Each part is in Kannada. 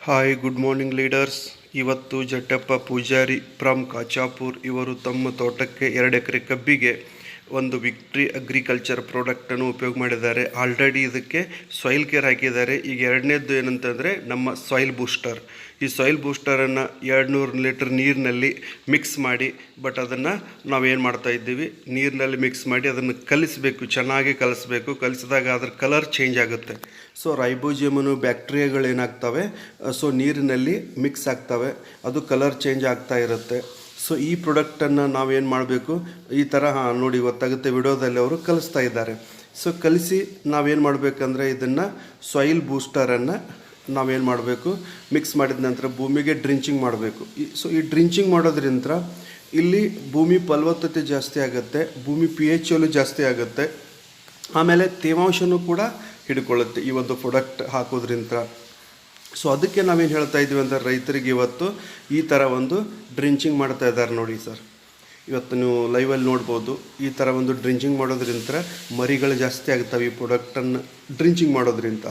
Hi good morning leaders. ಇವತ್ತು ಜಟ್ಟಪ್ಪ ಪೂಜಾರಿ ಫ್ರಮ್ ಕಾಚಾಪುರ್ ಇವರು ತಮ್ಮ ತೋಟಕ್ಕೆ 2 ಎಕರೆ ಕಬ್ಬಿಗೆ ಒಂದು ವಿಕ್ಟ್ರಿ ಅಗ್ರಿಕಲ್ಚರ್ ಪ್ರಾಡಕ್ಟನ್ನು ಉಪಯೋಗ ಮಾಡಿದ್ದಾರೆ. ಆಲ್ರೆಡಿ ಇದಕ್ಕೆ ಸಾಯಿಲ್ ಕೇರ್ ಹಾಕಿದ್ದಾರೆ. ಈಗ ಎರಡನೇದು ಏನಂತಂದರೆ ನಮ್ಮ ಸಾಯಿಲ್ ಬೂಸ್ಟರ್. ಈ ಸಾಯಿಲ್ ಬೂಸ್ಟರನ್ನು 200 ಲೀಟರ್ ನೀರಿನಲ್ಲಿ ಮಿಕ್ಸ್ ಮಾಡಿ, ಬಟ್ ಅದನ್ನು ನಾವೇನು ಮಾಡ್ತಾ ಇದ್ದೀವಿ, ನೀರಿನಲ್ಲಿ ಮಿಕ್ಸ್ ಮಾಡಿ ಅದನ್ನು ಕಲಿಸಬೇಕು, ಚೆನ್ನಾಗಿ ಕಲಿಸ್ಬೇಕು. ಕಲಿಸಿದಾಗ ಅದ್ರ ಕಲರ್ ಚೇಂಜ್ ಆಗುತ್ತೆ. ಸೊ ರೈಬೋಜಿಯಮನು ಬ್ಯಾಕ್ಟೀರಿಯಾಗಳೇನಾಗ್ತವೆ, ಸೊ ನೀರಿನಲ್ಲಿ ಮಿಕ್ಸ್ ಆಗ್ತವೆ, ಅದು ಕಲರ್ ಚೇಂಜ್ ಆಗ್ತಾ ಇರುತ್ತೆ. ಸೊ ಈ ಪ್ರಾಡಕ್ಟನ್ನು ನಾವೇನು ಮಾಡಬೇಕು, ಈ ಥರ ನೋಡಿ ಗೊತ್ತಾಗುತ್ತೆ, ವಿಡಿಯೋದಲ್ಲಿ ಅವರು ಕಲಿಸ್ತಾ ಇದ್ದಾರೆ. ಸೊ ಕಲಿಸಿ ನಾವೇನು ಮಾಡಬೇಕಂದ್ರೆ ಇದನ್ನು ಸಾಯಿಲ್ ಬೂಸ್ಟರನ್ನು ನಾವೇನು ಮಾಡಬೇಕು, ಮಿಕ್ಸ್ ಮಾಡಿದ ನಂತರ ಭೂಮಿಗೆ ಡ್ರಿಂಚಿಂಗ್ ಮಾಡಬೇಕು. ಸೊ ಈ ಡ್ರಿಂಚಿಂಗ್ ಮಾಡೋದ್ರಿಂದ ಇಲ್ಲಿ ಭೂಮಿ ಫಲವತ್ತತೆ ಜಾಸ್ತಿ ಆಗುತ್ತೆ, ಭೂಮಿ pH ಜಾಸ್ತಿ ಆಗುತ್ತೆ, ಆಮೇಲೆ ತೇವಾಂಶನೂ ಕೂಡ ಹಿಡ್ಕೊಳ್ಳುತ್ತೆ ಈ ಒಂದು ಪ್ರಾಡಕ್ಟ್ ಹಾಕೋದ್ರಿಂದ. ಸೊ ಅದಕ್ಕೆ ನಾವೇನು ಹೇಳ್ತಾ ಇದ್ದೀವಿ ಅಂದರೆ ರೈತರಿಗೆ ಇವತ್ತು ಈ ಥರ ಒಂದು ಡ್ರಿಂಚಿಂಗ್ ಮಾಡ್ತಾ ಇದ್ದಾರೆ ನೋಡಿ ಸರ್. ಇವತ್ತು ನೀವು ಲೈವಲ್ಲಿ ನೋಡ್ಬೋದು, ಈ ಥರ ಒಂದು ಡ್ರಿಂಚಿಂಗ್ ಮಾಡೋದ್ರಿಂದ ಮರಿಗಳು ಜಾಸ್ತಿ ಆಗ್ತವೆ ಈ ಪ್ರಾಡಕ್ಟನ್ನು ಡ್ರಿಂಚಿಂಗ್ ಮಾಡೋದ್ರಿಂದ.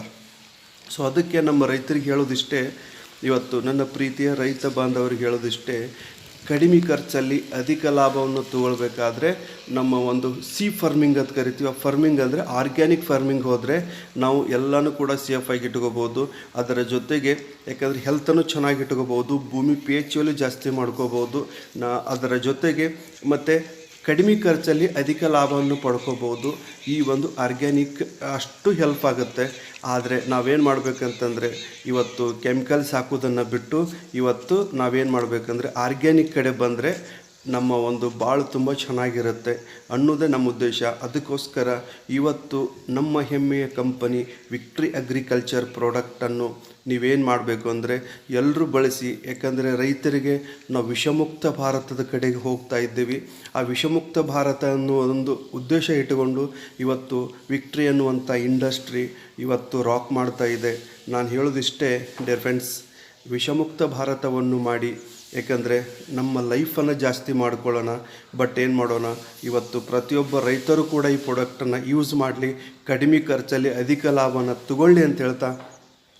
ಸೊ ಅದಕ್ಕೆ ನಮ್ಮ ರೈತರಿಗೆ ಹೇಳೋದಿಷ್ಟೇ, ಇವತ್ತು ನನ್ನ ಪ್ರೀತಿಯ ರೈತ ಬಾಂಧವರಿಗೆ ಹೇಳೋದಿಷ್ಟೇ, ಕಡಿಮೆ ಖರ್ಚಲ್ಲಿ ಅಧಿಕ ಲಾಭವನ್ನು ತಗೊಳ್ಬೇಕಾದ್ರೆ ನಮ್ಮ ಒಂದು ಫಾರ್ಮಿಂಗ್ ಅಂತ ಕರಿತೀವಿ. ಆ ಫಾರ್ಮಿಂಗ್ ಅಂದರೆ ಆರ್ಗ್ಯಾನಿಕ್ ಫಾರ್ಮಿಂಗ್ ಹೋದರೆ ನಾವು ಎಲ್ಲನೂ ಕೂಡ ಸೇಫಾಗಿ ಇಟ್ಕೋಬೋದು. ಅದರ ಜೊತೆಗೆ ಯಾಕಂದರೆ ಹೆಲ್ತನ್ನು ಚೆನ್ನಾಗಿ ಇಟ್ಕೋಬೋದು, ಭೂಮಿ pH ಜಾಸ್ತಿ ಮಾಡ್ಕೋಬೋದು. ಅದರ ಜೊತೆಗೆ ಮತ್ತು ಕಡಿಮೆ ಖರ್ಚಲ್ಲಿ ಅಧಿಕ ಲಾಭವನ್ನು ಪಡ್ಕೋಬೋದು. ಈ ಒಂದು ಆರ್ಗ್ಯಾನಿಕ್ ಅಷ್ಟು ಹೆಲ್ಪ್ ಆಗುತ್ತೆ. ಆದರೆ ನಾವೇನು ಮಾಡಬೇಕಂತಂದರೆ ಇವತ್ತು ಕೆಮಿಕಲ್ಸ್ ಹಾಕೋದನ್ನು ಬಿಟ್ಟು ಇವತ್ತು ನಾವೇನು ಮಾಡಬೇಕಂದ್ರೆ ಆರ್ಗ್ಯಾನಿಕ್ ಕಡೆ ಬಂದರೆ ನಮ್ಮ ಒಂದು ಬಾಳು ತುಂಬ ಚೆನ್ನಾಗಿರುತ್ತೆ ಅನ್ನೋದೇ ನಮ್ಮ ಉದ್ದೇಶ. ಅದಕ್ಕೋಸ್ಕರ ಇವತ್ತು ನಮ್ಮ ಹೆಮ್ಮೆಯ ಕಂಪನಿ ವಿಕ್ಟ್ರಿ ಅಗ್ರಿಕಲ್ಚರ್ ಪ್ರಾಡಕ್ಟನ್ನು ನೀವೇನು ಮಾಡಬೇಕು ಅಂದರೆ ಎಲ್ಲರೂ ಬಳಸಿ. ಯಾಕಂದರೆ ರೈತರಿಗೆ ನಾವು ವಿಷಮುಕ್ತ ಭಾರತದ ಕಡೆಗೆ ಹೋಗ್ತಾ ಇದ್ದೀವಿ. ಆ ವಿಷಮುಕ್ತ ಭಾರತ ಅನ್ನೋ ಒಂದು ಉದ್ದೇಶ ಇಟ್ಟುಕೊಂಡು ಇವತ್ತು ವಿಕ್ಟ್ರಿ ಅನ್ನುವಂಥ ಇಂಡಸ್ಟ್ರಿ ಇವತ್ತು ರಾಕ್ ಮಾಡ್ತಾ ಇದೆ. ನಾನು ಹೇಳೋದಿಷ್ಟೇ ಡಿಯರ್ ಫ್ರೆಂಡ್ಸ್, ವಿಷಮುಕ್ತ ಭಾರತವನ್ನು ಮಾಡಿ, ಏಕೆಂದರೆ ನಮ್ಮ ಲೈಫನ್ನು ಜಾಸ್ತಿ ಮಾಡ್ಕೊಳ್ಳೋಣ. ಬಟ್ ಏನು ಮಾಡೋಣ, ಇವತ್ತು ಪ್ರತಿಯೊಬ್ಬ ರೈತರು ಕೂಡ ಈ ಪ್ರಾಡಕ್ಟನ್ನು ಯೂಸ್ ಮಾಡಲಿ, ಕಡಿಮೆ ಖರ್ಚಲ್ಲಿ ಅಧಿಕ ಲಾಭನ ತಗೊಳ್ಳಿ ಅಂತ ಹೇಳ್ತಾ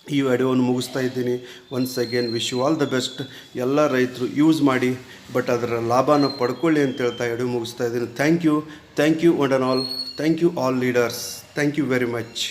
ಈ ವಿಡಿಯೋವನ್ನು ಮುಗಿಸ್ತಾ ಇದ್ದೀನಿ. Once again wish you all the best. ಎಲ್ಲ ರೈತರು ಯೂಸ್ ಮಾಡಿ, ಬಟ್ ಅದರ ಲಾಭನ ಪಡ್ಕೊಳ್ಳಿ ಅಂತ ಹೇಳ್ತಾ ವಿಡಿಯೋ ಮುಗಿಸ್ತಾ ಇದ್ದೀನಿ. Thank you one and all. Thank you all leaders. Thank you very much.